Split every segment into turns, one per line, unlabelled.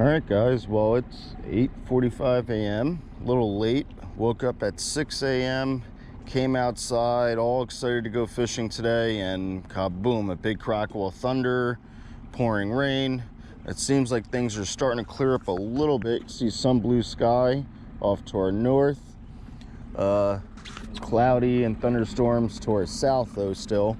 All right, guys, well, it's 8:45 a.m. a little late. Woke up at 6 a.m. came outside all excited to go fishing today, and kaboom, a big crackle of thunder, pouring rain. It seems like things are starting to clear up a little bit. You see some blue sky off to our north. It's cloudy and thunderstorms to our south though still.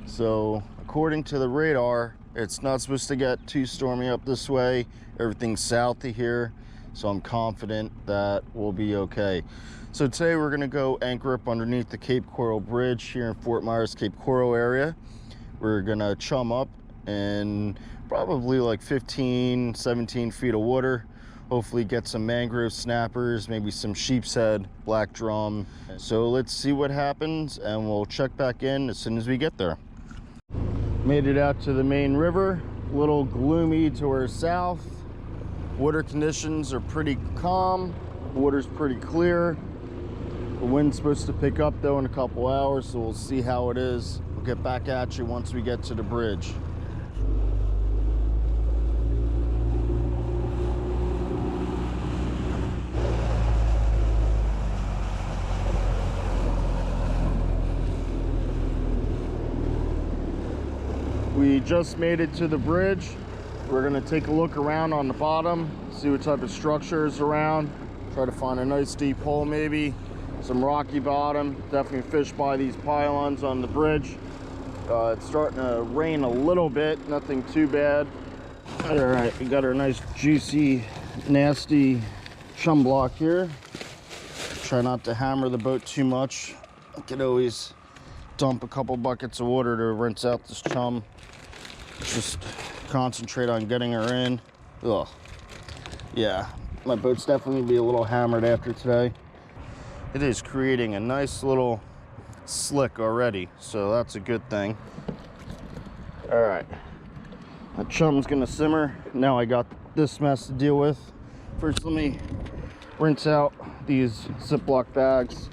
So according to the radar, it's not supposed to get too stormy up this way. Everything's south of here, so I'm confident that we'll be okay. So today we're gonna go anchor up underneath the Cape Coral Bridge here in Fort Myers, Cape Coral area. We're gonna chum up in probably like 15, 17 feet of water. Hopefully get some mangrove snappers, maybe some sheep's head, black drum. So let's see what happens, and we'll check back in as soon as we get there. Made it out to the main river. A little gloomy to our south. Water conditions are pretty calm. Water's pretty clear. The wind's supposed to pick up though in a couple hours, so we'll see how it is. We'll get back at you once we get to the bridge. We just made it to the bridge. We're gonna take a look around on the bottom, see what type of structure is around, try to find a nice deep hole maybe, some rocky bottom. Definitely fish by these pylons on the bridge. It's starting to rain a little bit, nothing too bad. All right, we got our nice juicy, nasty chum block here. Try not to hammer the boat too much. I could always dump a couple buckets of water to rinse out this chum. Just concentrate on getting her in. Ugh. Yeah, my boat's definitely gonna be a little hammered after today. It is creating a nice little slick already, so that's a good thing. All right, my chum's gonna simmer. Now I got this mess to deal with. First, let me rinse out these Ziploc bags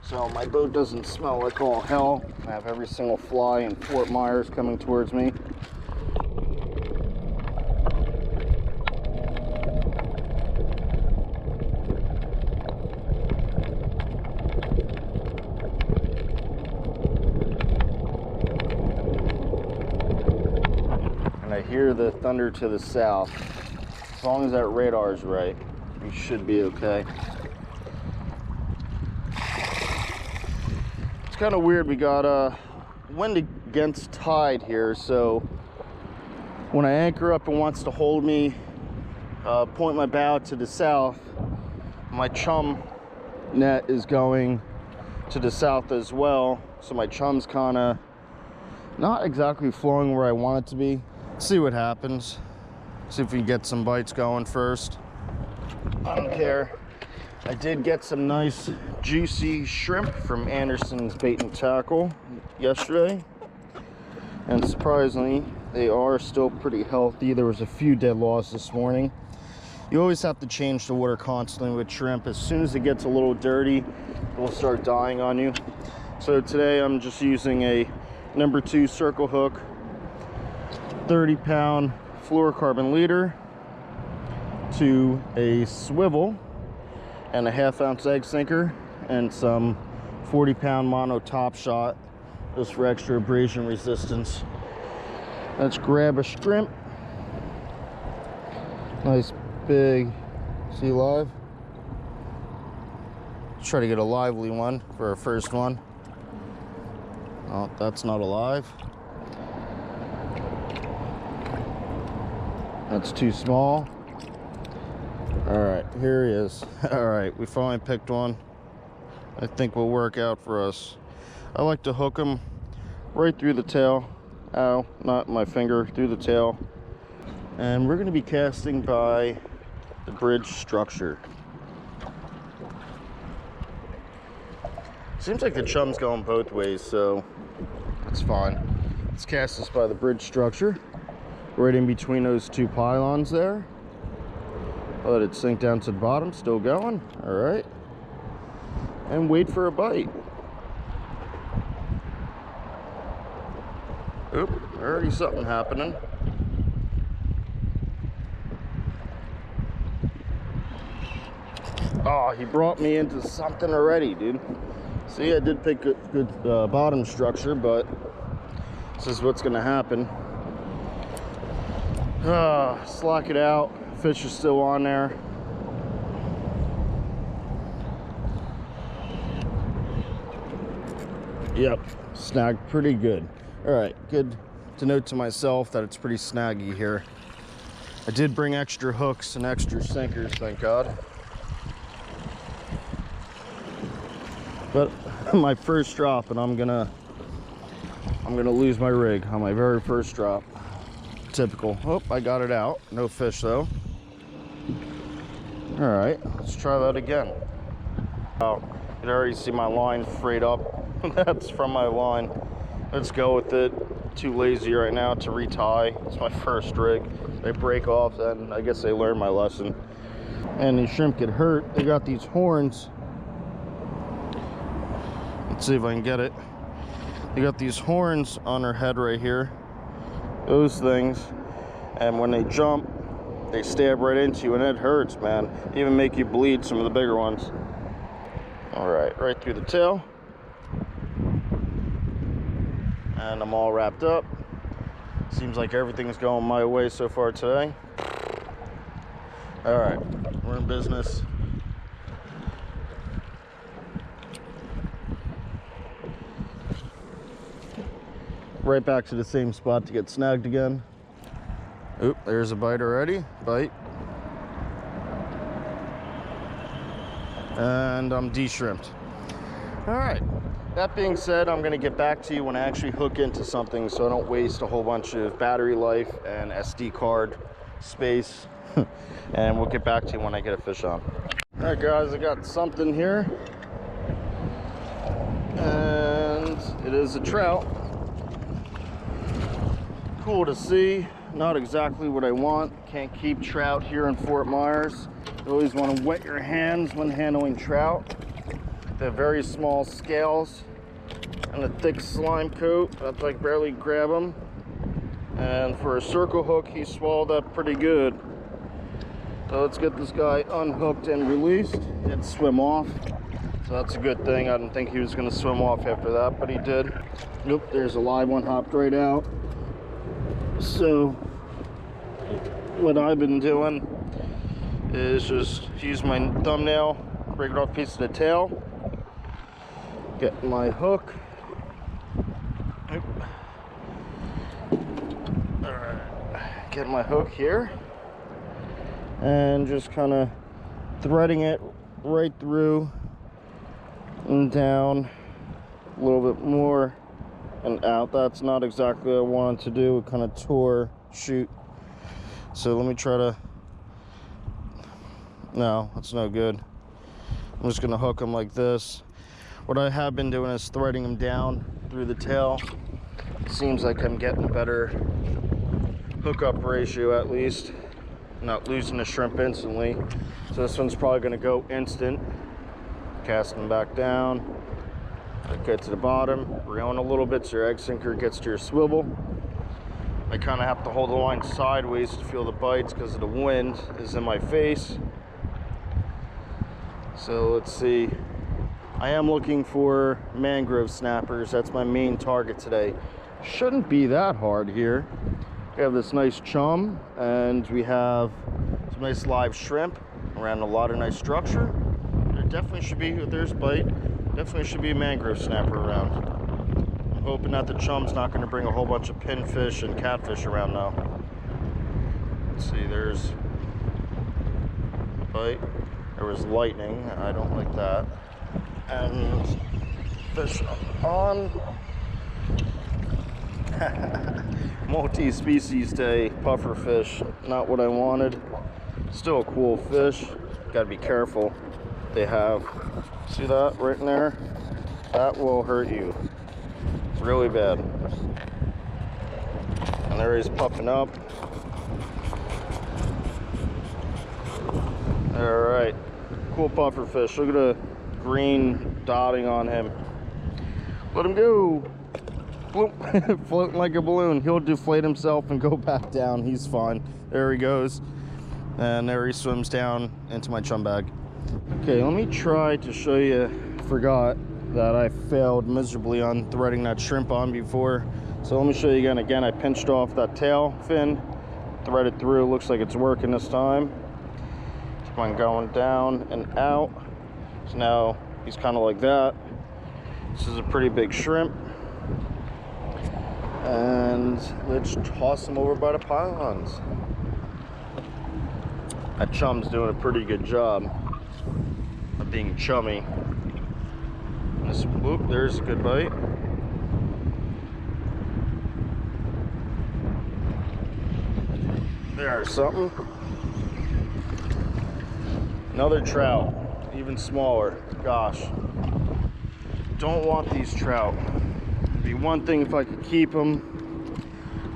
so my boat doesn't smell like all hell. I have every single fly in Fort Myers coming towards me. And I hear the thunder to the south. As long as that radar is right, we should be okay. Kind of weird, we got wind against tide here, so when I anchor up and wants to hold me, point my bow to the south, my chum net is going to the south as well, so my chum's kind of not exactly flowing where I want it to be. Let's see what happens. See if we can get some bites going first. I don't care. I did get some nice juicy shrimp from Anderson's Bait and Tackle yesterday, and surprisingly they are still pretty healthy. There was a few dead loss this morning. You always have to change the water constantly with shrimp. As soon as it gets a little dirty, it will start dying on you. So today I'm just using a number 2 circle hook, 30-pound fluorocarbon leader to a swivel and a 1/2 ounce egg sinker and some 40-pound mono top shot just for extra abrasion resistance. Let's grab a shrimp. Nice big, see live? Let's try to get a lively one for our first one. Oh, that's not alive. That's too small. All right, here he is. All right, we finally picked one. I think will work out for us. I like to hook them right through the tail. Ow, not my finger, through the tail. And we're gonna be casting by the bridge structure. Seems like the chum's going both ways, so that's fine. Let's cast this by the bridge structure, right in between those 2 pylons there. Let it sink down to the bottom, still going. All right, and wait for a bite. Oop, already something happening. Oh, he brought me into something already, dude. See, I did pick good bottom structure, but this is what's gonna happen. Slack it out. Fish is still on there. Yep, snagged pretty good. All right, good to note to myself that it's pretty snaggy here. I did bring extra hooks and extra sinkers, thank God. But my first drop, and I'm gonna lose my rig on my very first drop. Typical. Oh, I got it out. No fish though. All right, let's try that again. Oh, you can already see my line frayed up. That's from my line. Let's go with it. Too lazy right now to retie. It's my first rig. They break off, and I guess they learned my lesson. And these shrimp get hurt. They got these horns. Let's see if I can get it. They got these horns on their head right here. Those things. And when they jump, they stab right into you, and it hurts, man. Even make you bleed, some of the bigger ones. All right through the tail. And I'm all wrapped up. Seems like everything's going my way so far today. All right, we're in business. Right back to the same spot to get snagged again. Oop, there's a bite already. Bite. And I'm de-shrimped. All right. That being said, I'm going to get back to you when I actually hook into something so I don't waste a whole bunch of battery life and SD card space. And we'll get back to you when I get a fish on. All right, guys, I got something here. And it is a trout. Cool to see. Not exactly what I want. Can't keep trout here in Fort Myers. You always want to wet your hands when handling trout. They have very small scales and a thick slime coat. That's like barely grab them. And for a circle hook, he swallowed that pretty good. So let's get this guy unhooked and released. He did swim off, so that's a good thing. I didn't think he was going to swim off after that, but he did. Nope, there's a live one, hopped right out. So what I've been doing is just use my thumbnail, break it off a piece of the tail, get my hook. Alright, get my hook here and just kind of threading it right through and down a little bit more and out. That's not exactly what I wanted to do. It kind of tore, shoot. So let me try to, no, that's no good. I'm just gonna hook them like this. What I have been doing is threading them down through the tail. It seems like I'm getting a better hookup ratio, at least. Not losing the shrimp instantly. So this one's probably gonna go instant. Cast them back down. Get to the bottom, reel in a little bit so your egg sinker gets to your swivel. I kind of have to hold the line sideways to feel the bites because the wind is in my face. So let's see. I am looking for mangrove snappers. That's my main target today. Shouldn't be that hard here. We have this nice chum and we have some nice live shrimp around a lot of nice structure. There definitely should be, if there's bite, definitely should be a mangrove snapper around. I'm hoping that the chum's not going to bring a whole bunch of pinfish and catfish around now. Let's see, there's a bite. There was lightning. I don't like that. And fish on. Multi-species day, puffer fish. Not what I wanted. Still a cool fish. Got to be careful. They have, see that right in there? That will hurt you really bad. And there he's puffing up. All right, cool puffer fish. Look at the green dotting on him. Let him go. Floop. Floating like a balloon. He'll deflate himself and go back down. He's fine. There he goes. And there he swims down into my chum bag. Okay, let me try to show you. Forgot that I failed miserably on threading that shrimp on before. So let me show you again. Again, I pinched off that tail fin, threaded through. Looks like it's working this time. Keep on going down and out. So now he's kind of like that. This is a pretty big shrimp. And let's toss him over by the pylons. That chum's doing a pretty good job of being chummy. This, whoop, there's a good bite. There's something. Another trout, even smaller. Gosh, don't want these trout. It'd be one thing if I could keep them.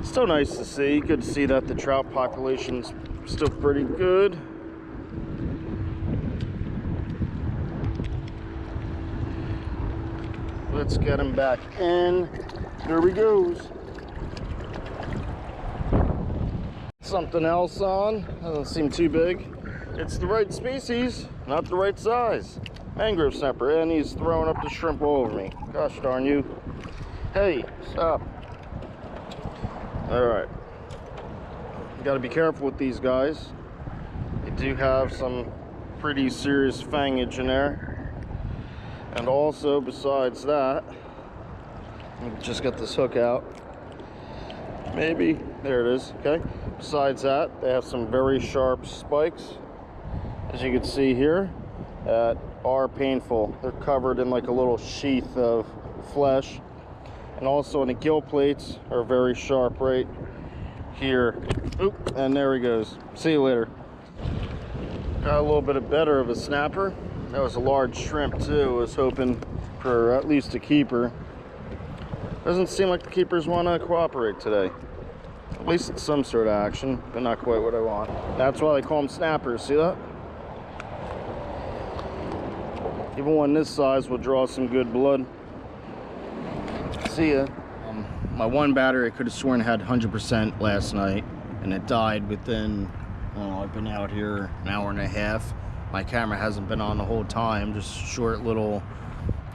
Still nice to see. Good to see that the trout population's still pretty good. Let's get him back in. There he goes. Something else on. Doesn't seem too big. It's the right species, not the right size. Mangrove snapper, and he's throwing up the shrimp all over me. Gosh darn you. Hey, stop. Alright. You gotta be careful with these guys. They do have some pretty serious fangage in there. And also, besides that, let me just get this hook out. Maybe, there it is, okay? Besides that, they have some very sharp spikes, as you can see here, that are painful. They're covered in like a little sheath of flesh. And also the gill plates are very sharp right here. Oop, and there he goes. See you later. Got a little bit better of a snapper. That was a large shrimp too. I was hoping for at least a keeper. Doesn't seem like the keepers want to cooperate today. At least it's some sort of action, but not quite what I want. That's why they call them snappers, see that? Even one this size will draw some good blood. See ya. My one battery, I could have sworn had 100% last night, and it died within, I don't know, I've been out here an hour and a half. My camera hasn't been on the whole time, just short little,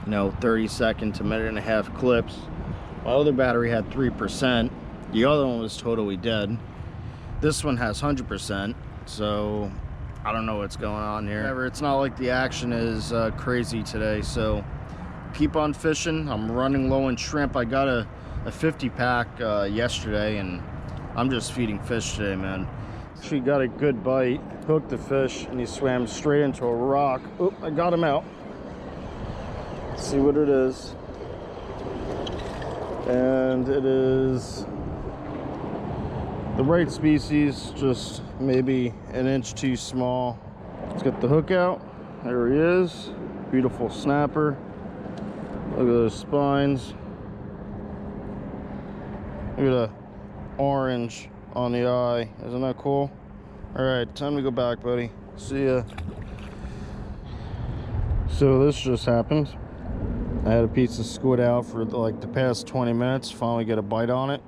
30-second to minute and a half clips. My other battery had 3%. The other one was totally dead. This one has 100%, so I don't know what's going on here. However, it's not like the action is crazy today, so keep on fishing. I'm running low on shrimp. I got a 50-pack yesterday, and I'm just feeding fish today, man. She got a good bite, hooked the fish, and he swam straight into a rock. Oop, I got him out. Let's see what it is. And it is the right species, just maybe an inch too small. Let's get the hook out. There he is. Beautiful snapper. Look at those spines. Look at the orange on the eye. Isn't that cool? All right, time to go back, buddy. See ya. So this just happened. I had a piece of squid out for like the past 20 minutes. Finally get a bite on it.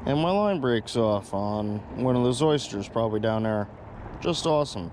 And my line breaks off on one of those oysters probably down there. Just awesome.